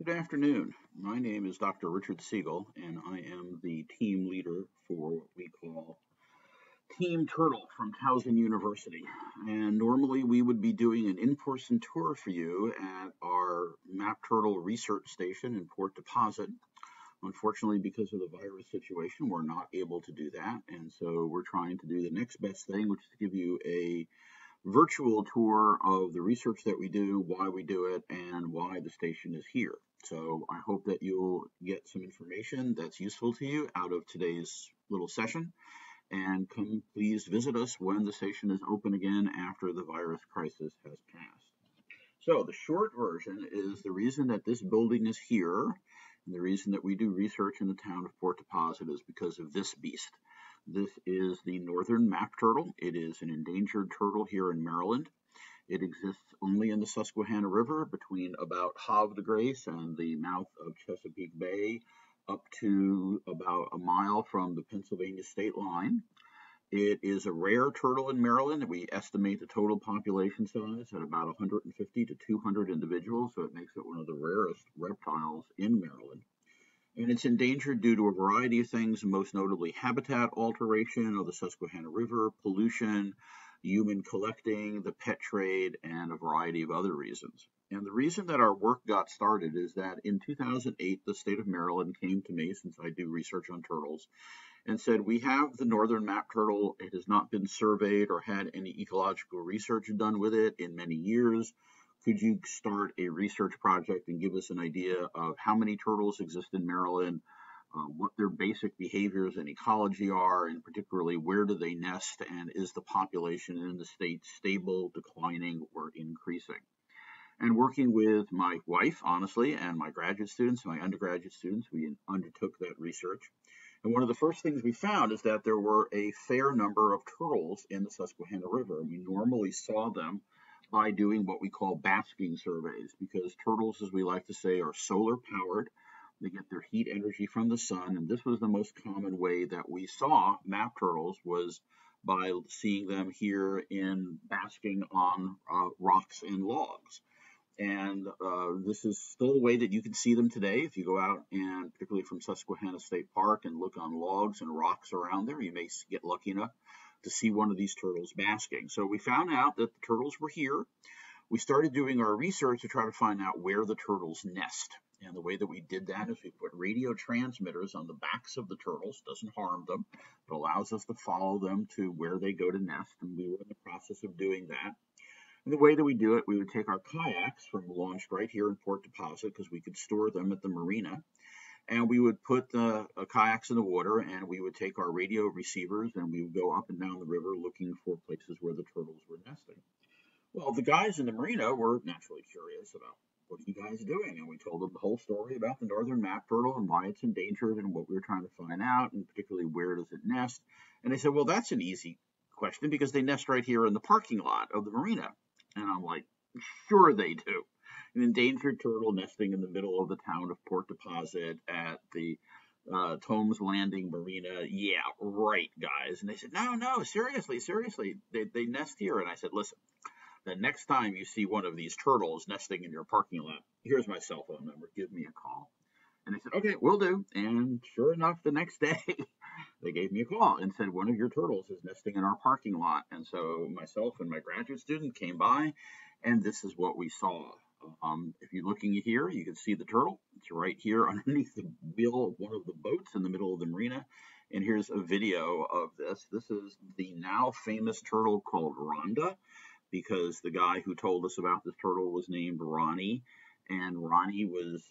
Good afternoon. My name is Dr. Richard Siegel, and I am the team leader for what we call Team Turtle from Towson University. And normally we would be doing an in-person tour for you at our Map Turtle research station in Port Deposit. Unfortunately, because of the virus situation, we're not able to do that. And so we're trying to do the next best thing, which is to give you a virtual tour of the research that we do, why we do it, and why the station is here. So I hope that you'll get some information that's useful to you out of today's little session. And come please visit us when the station is open again after the virus crisis has passed. So the short version is the reason that this building is here, and the reason that we do research in the town of Port Deposit is because of this beast. This is the northern map turtle. It is an endangered turtle here in Maryland. It exists only in the Susquehanna River between about Havre de Grace and the mouth of Chesapeake Bay up to about a mile from the Pennsylvania state line. It is a rare turtle in Maryland. We estimate the total population size at about 150 to 200 individuals, so it makes it one of the rarest reptiles in Maryland. And it's endangered due to a variety of things, most notably habitat alteration of the Susquehanna River, pollution, human collecting, the pet trade, and a variety of other reasons. And the reason that our work got started is that in 2008, the state of Maryland came to me, since I do research on turtles, and said, we have the northern map turtle. It has not been surveyed or had any ecological research done with it in many years. Could you start a research project and give us an idea of how many turtles exist in Maryland, what their basic behaviors and ecology are, and particularly where do they nest, and is the population in the state stable, declining, or increasing? And working with my wife, honestly, and my graduate students, my undergraduate students, we undertook that research. And one of the first things we found is that there were a fair number of turtles in the Susquehanna River. We normally saw them by doing what we call basking surveys, because turtles, as we like to say, are solar powered. They get their heat energy from the sun, and this was the most common way that we saw map turtles, was by seeing them here in basking on rocks and logs. And this is still a way that you can see them today. If you go out, and particularly from Susquehanna State Park, and look on logs and rocks around there, you may get lucky enough to see one of these turtles basking. So we found out that the turtles were here. We started doing our research to try to find out where the turtles nest. And the way that we did that is we put radio transmitters on the backs of the turtles. Doesn't harm them. It allows us to follow them to where they go to nest. And we were in the process of doing that. And the way that we do it, we would take our kayaks from launched right here in Port Deposit, because we could store them at the marina. And we would put the kayaks in the water, and we would take our radio receivers, and we would go up and down the river looking for places where the turtles were nesting. Well, the guys in the marina were naturally curious about, what are you guys doing? And we told them the whole story about the northern map turtle and why it's endangered and what we were trying to find out, and particularly where does it nest. And they said, well, that's an easy question, because they nest right here in the parking lot of the marina. And I'm like, sure they do. An endangered turtle nesting in the middle of the town of Port Deposit at the Tome's Landing Marina. Yeah, right, guys. And they said, no, seriously, they nest here. And I said, listen, the next time you see one of these turtles nesting in your parking lot, here's my cell phone number. Give me a call. And they said, okay, will do. And sure enough, the next day, they gave me a call and said, one of your turtles is nesting in our parking lot. And so myself and my graduate student came by, and this is what we saw. If you're looking here, you can see the turtle. It's right here underneath the wheel of one of the boats in the middle of the marina. And here's a video of this. This is the now famous turtle called Rhonda, because the guy who told us about this turtle was named Ronnie. And Ronnie was,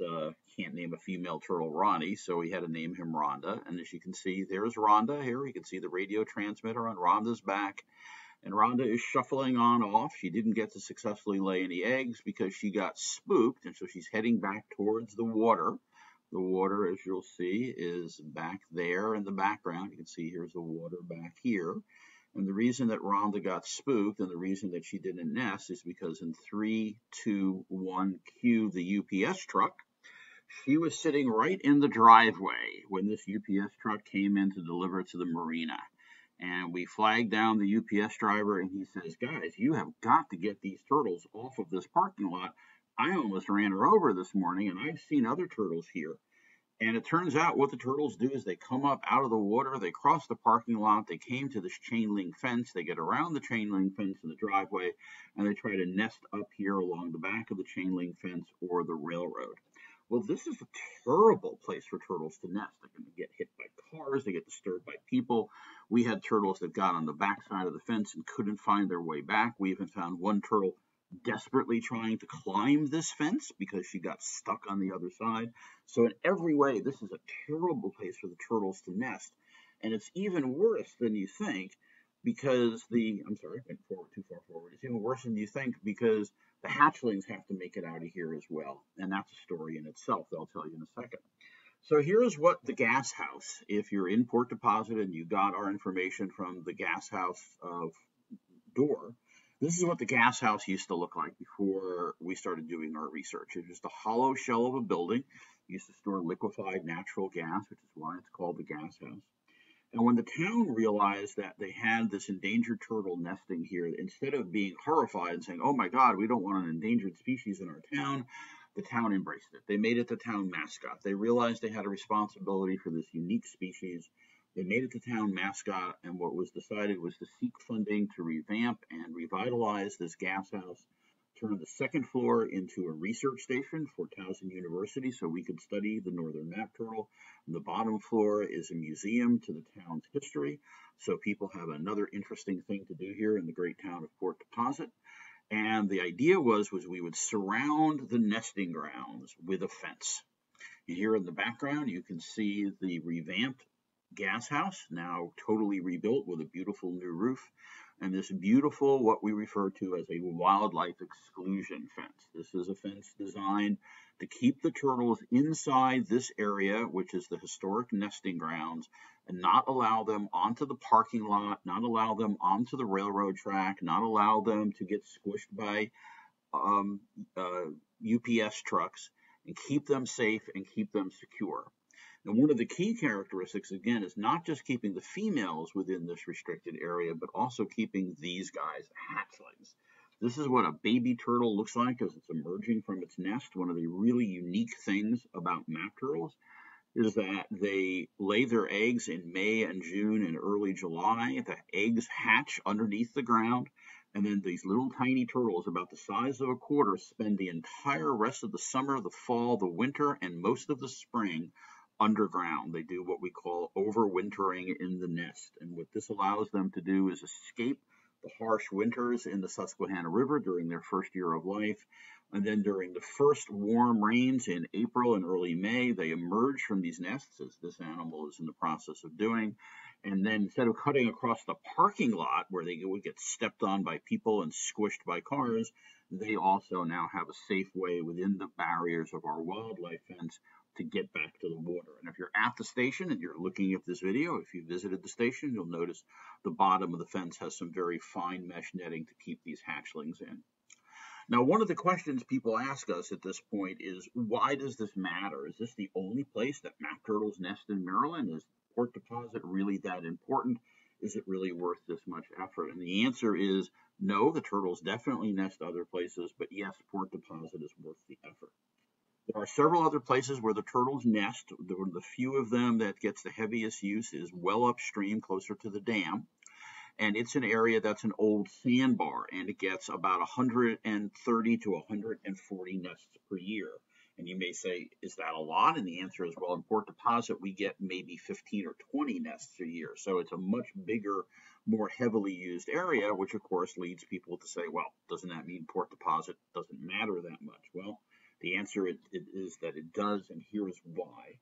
can't name a female turtle Ronnie, so we had to name him Rhonda. And as you can see, there's Rhonda here. You can see the radio transmitter on Rhonda's back. And Rhonda is shuffling on off. She didn't get to successfully lay any eggs because she got spooked, and so she's heading back towards the water. The water, as you'll see, is back there in the background. You can see here's the water back here. And the reason that Rhonda got spooked, and the reason that she didn't nest, is because in 3, 2, 1, cue the UPS truck. She was sitting right in the driveway when this UPS truck came in to deliver to the marina. And we flagged down the UPS driver, and he says, guys, you have got to get these turtles off of this parking lot I almost ran her over this morning, and I've seen other turtles here. And it turns out what the turtles do is they come up out of the water, they cross the parking lot, they came to this chain link fence, they get around the chain link fence in the driveway, and they try to nest up here along the back of the chain link fence or the railroad. Well, this is a terrible place for turtles to nest. They're going to get hit by cars, they get disturbed by people. We had turtles that got on the back side of the fence and couldn't find their way back. We even found one turtle desperately trying to climb this fence because she got stuck on the other side. So in every way, this is a terrible place for the turtles to nest. And it's even worse than you think because I'm sorry, I went forward too far forward. It's even worse than you think because the hatchlings have to make it out of here as well. And that's a story in itself that I'll tell you in a second. So here's what the gas house, if you're in Port Deposit and you got our information from the gas house door, this is what the gas house used to look like before we started doing our research. It was just a hollow shell of a building. It used to store liquefied natural gas, which is why it's called the gas house. And when the town realized that they had this endangered turtle nesting here, instead of being horrified and saying, oh my God, we don't want an endangered species in our town, the town embraced it. They made it the town mascot. They realized they had a responsibility for this unique species. They made it the town mascot, and what was decided was to seek funding to revamp and revitalize this gas house, turn the second floor into a research station for Towson University so we could study the northern map turtle. And the bottom floor is a museum to the town's history, so people have another interesting thing to do here in the great town of Port Deposit. And the idea was we would surround the nesting grounds with a fence. And here in the background, you can see the revamped gas house, now totally rebuilt with a beautiful new roof, and this beautiful, what we refer to as a wildlife exclusion fence. This is a fence designed to keep the turtles inside this area, which is the historic nesting grounds, and not allow them onto the parking lot, not allow them onto the railroad track, not allow them to get squished by UPS trucks, and keep them safe and keep them secure. And one of the key characteristics, again, is not just keeping the females within this restricted area, but also keeping these guys hatchlings. This is what a baby turtle looks like as it's emerging from its nest. One of the really unique things about map turtles is that they lay their eggs in May and June and early July. The eggs hatch underneath the ground, and then these little tiny turtles, about the size of a quarter, spend the entire rest of the summer, the fall, the winter, and most of the spring underground. They do what we call overwintering in the nest. And what this allows them to do is escape the harsh winters in the Susquehanna River during their first year of life. And then during the first warm rains in April and early May, they emerge from these nests, as this animal is in the process of doing. And then instead of cutting across the parking lot where they would get stepped on by people and squished by cars, they also now have a safe way within the barriers of our wildlife fence to get back to the water. And if you're at the station and you're looking at this video, if you visited the station, you'll notice the bottom of the fence has some very fine mesh netting to keep these hatchlings in. Now, one of the questions people ask us at this point is, why does this matter? Is this the only place that map turtles nest in Maryland? Is Port Deposit really that important? Is it really worth this much effort? And the answer is no, the turtles definitely nest other places, but yes, Port Deposit is worth the effort. There are several other places where the turtles nest. The few of them that gets the heaviest use is well upstream, closer to the dam. And it's an area that's an old sandbar, and it gets about 130 to 140 nests per year. And you may say, is that a lot? And the answer is, well, in Port Deposit, we get maybe 15 or 20 nests a year. So it's a much bigger, more heavily used area, which of course leads people to say, well, doesn't that mean Port Deposit doesn't matter that much? Well, the answer is that it does, and here's why.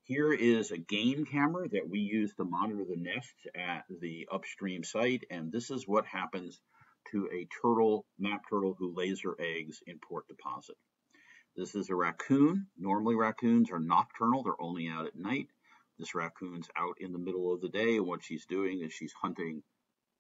Here is a game camera that we use to monitor the nests at the upstream site, and this is what happens to a turtle, map turtle, who lays her eggs in Port Deposit. This is a raccoon. Normally raccoons are nocturnal, they're only out at night. This raccoon's out in the middle of the day, and what she's doing is she's hunting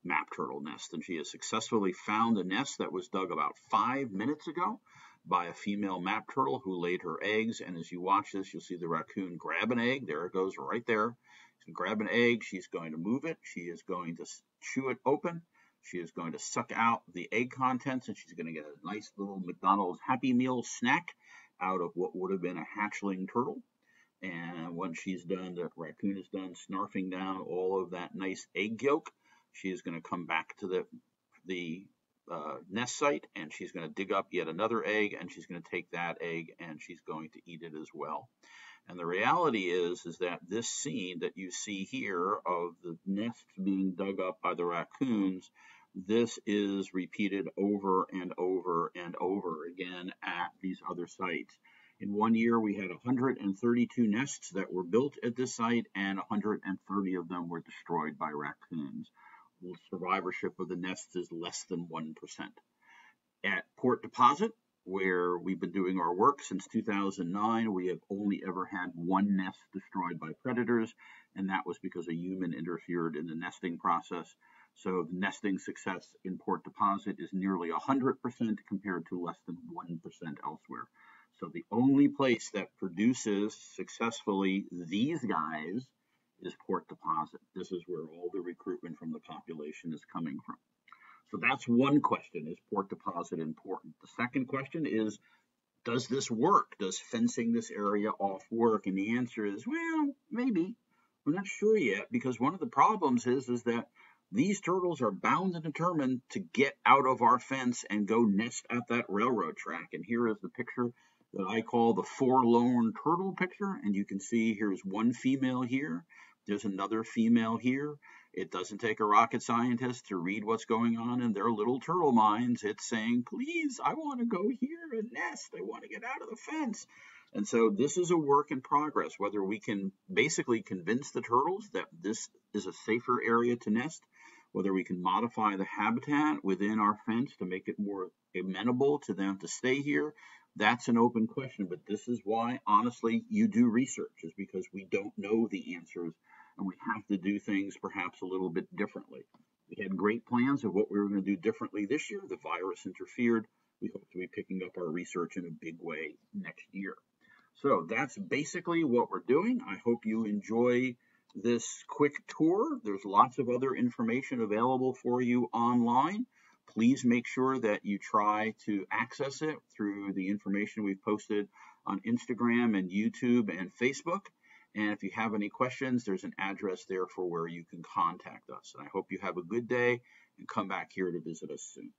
map turtle nests, and she has successfully found a nest that was dug about 5 minutes ago by a female map turtle who laid her eggs. And as you watch this, you'll see the raccoon grab an egg. There it goes right there. She's going to grab an egg. She's going to move it. She is going to chew it open. She is going to suck out the egg contents, and she's going to get a nice little McDonald's Happy Meal snack out of what would have been a hatchling turtle. And when she's done, the raccoon is done snarfing down all of that nice egg yolk, she's going to come back to the nest site, and she's going to dig up yet another egg, and she's going to take that egg and she's going to eat it as well. And the reality is that this scene that you see here of the nests being dug up by the raccoons, this is repeated over and over and over again at these other sites. In one year, we had 132 nests that were built at this site, and 130 of them were destroyed by raccoons. The survivorship of the nests is less than 1%. At Port Deposit, where we've been doing our work since 2009, we have only ever had one nest destroyed by predators, and that was because a human interfered in the nesting process. So the nesting success in Port Deposit is nearly 100% compared to less than 1% elsewhere. So the only place that produces successfully these guys is Port Deposit. This is where all the recruitment from the population is coming from. So that's one question: is Port Deposit important? The second question is, does this work? Does fencing this area off work? And the answer is, well, maybe. We're not sure yet, because one of the problems is that these turtles are bound and determined to get out of our fence and go nest at that railroad track. And here is the picture that I call the forlorn turtle picture. And you can see here's one female here. There's another female here. It doesn't take a rocket scientist to read what's going on in their little turtle minds. It's saying, please, I want to go here and nest. I want to get out of the fence. And so this is a work in progress, whether we can basically convince the turtles that this is a safer area to nest, whether we can modify the habitat within our fence to make it more amenable to them to stay here. That's an open question, but this is why, honestly, you do research, is because we don't know the answers, and we have to do things perhaps a little bit differently. We had great plans of what we were going to do differently this year. The virus interfered. We hope to be picking up our research in a big way next year. So that's basically what we're doing. I hope you enjoy this quick tour. There's lots of other information available for you online. Please make sure that you try to access it through the information we've posted on Instagram and YouTube and Facebook. And if you have any questions, there's an address there for where you can contact us. And I hope you have a good day and come back here to visit us soon.